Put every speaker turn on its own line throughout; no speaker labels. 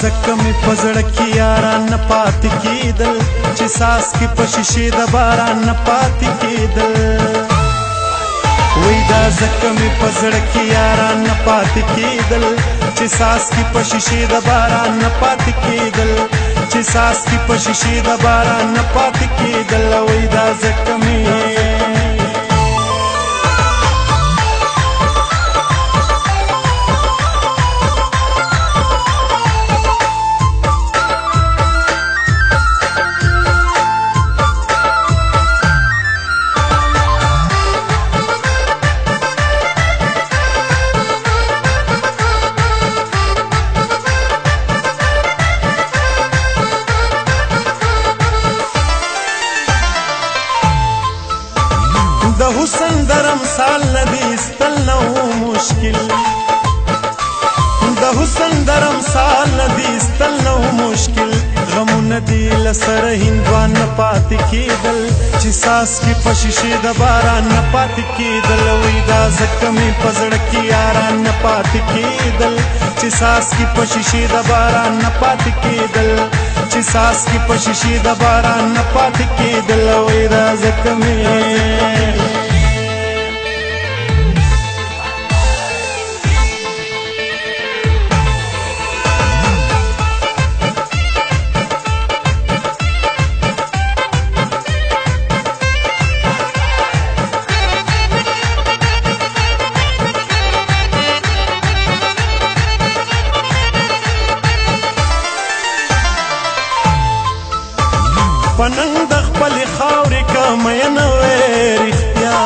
زکه مې په زړه کې یاران نه پاتې کېدل چې ساس کې په شیشې د باران نه پاتې کېدل وای دا زکه مې په زړه کې یاران نه پاتې کېدل چې ساس کې په شیشې د باران نه پاتې کېدل چې ساس کې په شیشې د باران نه پاتې کېدل وای دا زکه مې د حسن درم سال ندی استل نو مشکل د حسن درم سال ندی استل نو مشکل غمو ندی لسر هندوان نه پاتې کېدل چې ساس کې په شیشې د باران نه پاتې کېدل وای دا زکه مې په زړه کې یاران نه پاتې کېدل چې ساس کې په شیشې د باران نه پاتې کېدل چې ساس کې په شیشې د باران نه پاتې کېدل وای دا زکه مې پننګ د خپل خاورې کا مین وې رښتیا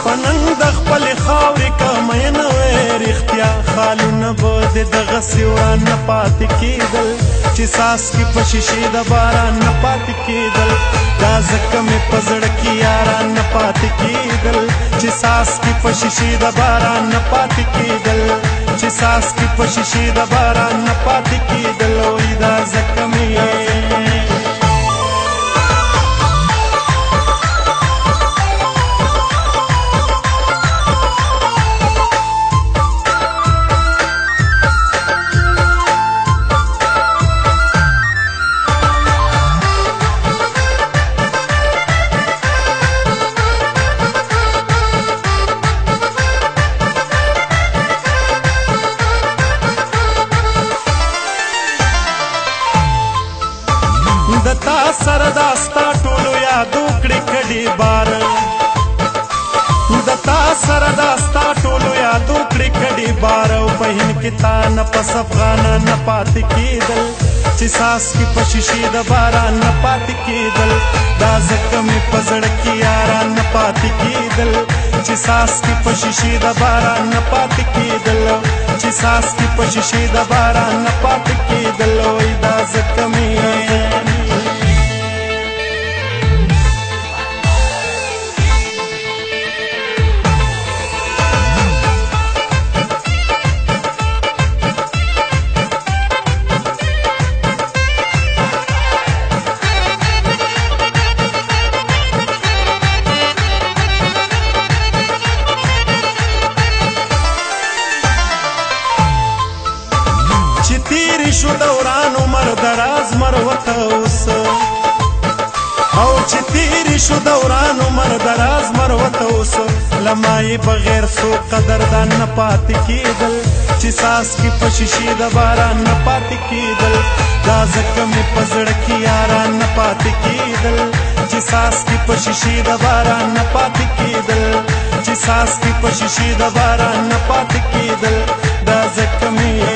پننګ د خپل خاورې کا مین وې رښتیا خالونه به دغه سیوان نه پاتې کېدل چې ساس کې په شیشې د باران نه پاتې کېدل دا زکه مې په زړه کې یاران نه پاتې کېدل چې ساس کې په شیشې د باران نه پاتې کېدل چې ساس کې په شیشې د باران نه پاتې کېدل وای دا زکه مې د تا سره دا ستا ټولو یادو کړې کډې بار د تا سره دا ستا ټولو یادو کړې کډې بار او په هند کې تا نه پس افغانه نه پاتې کېدل چې ساس کې په شیشې د باران نه پاتې کېدل دا زکه مې په زړه کې یاران نه پاتې کېدل چې ساس کې په شیشې د باران نه پاتې کېدل چې ساس کې په شیشې د باران نه پاتې کېدل وای دا زکه مې تیری شو دوران عمر دراز مروته اوس او چې تیری شو دوران عمر دراز مروته اوس لمای بغیر سو قدردان نه پاتې کېدل چې ساس کې په شیشې د باران نه پاتې کېدل دا زکه مې په زړه کې یاران نه پاتې کېدل چې ساس کې په شیشې د باران نه پاتې کېدل چې ساس کې په شیشې د باران نه پاتې کېدل دا زکه مې